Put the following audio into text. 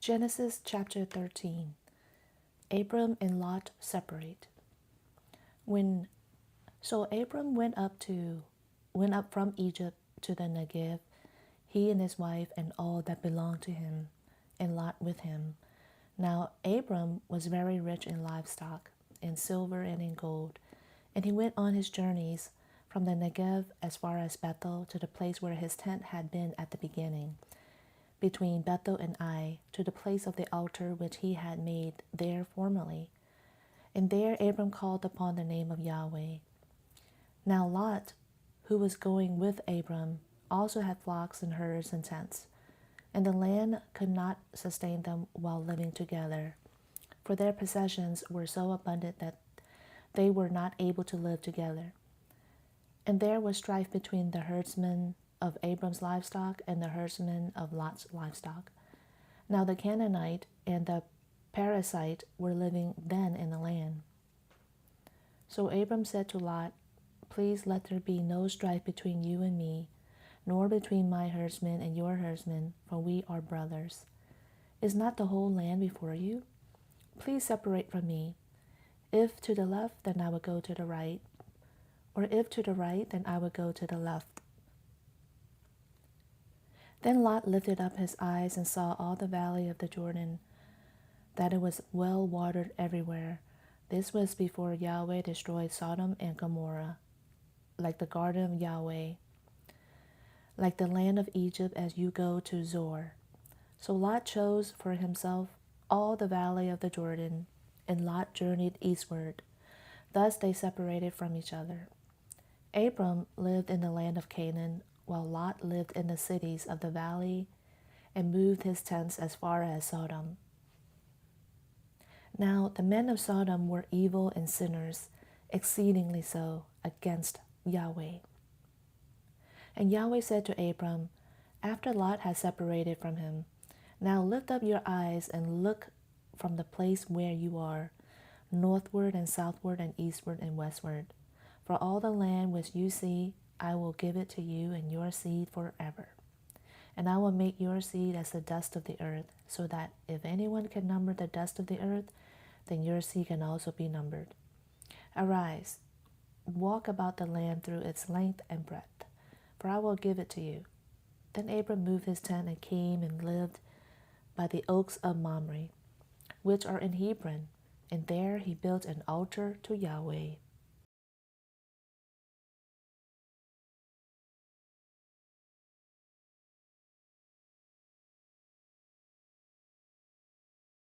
Genesis chapter 13. Abram and Lot separate. So Abram went up from Egypt to the Negev, he and his wife and all that belonged to him, and Lot with him. Now Abram was very rich in livestock, in silver and in gold, and he went on his journeys from the Negev as far as Bethel, to the place where his tent had been at the beginning, between Bethel and Ai, to the place of the altar which he had made there formerly. And there Abram called upon the name of Yahweh. Now Lot, who was going with Abram, also had flocks and herds and tents, and the land could not sustain them while living together, for their possessions were so abundant that they were not able to live together. And there was strife between the herdsmen of Abram's livestock and the herdsmen of Lot's livestock. Now the Canaanite and the Perizzite were living then in the land. So Abram said to Lot, "Please let there be no strife between you and me, nor between my herdsmen and your herdsmen, for we are brothers. Is not the whole land before you? Please separate from me. If to the left, then I will go to the right, or if to the right, then I will go to the left." Then Lot lifted up his eyes and saw all the valley of the Jordan, that it was well watered everywhere. This was before Yahweh destroyed Sodom and Gomorrah, like the garden of Yahweh, like the land of Egypt as you go to Zoar. So Lot chose for himself all the valley of the Jordan, and Lot journeyed eastward. Thus they separated from each other. Abram lived in the land of Canaan, while Lot lived in the cities of the valley and moved his tents as far as Sodom. Now the men of Sodom were evil and sinners, exceedingly so, against Yahweh. And Yahweh said to Abram, after Lot had separated from him, "Now lift up your eyes and look from the place where you are, northward and southward and eastward and westward. For all the land which you see, I will give it to you and your seed forever. And I will make your seed as the dust of the earth, so that if anyone can number the dust of the earth, then your seed can also be numbered. Arise, walk about the land through its length and breadth, for I will give it to you." Then Abram moved his tent and came and lived by the oaks of Mamre, which are in Hebron, and there he built an altar to Yahweh.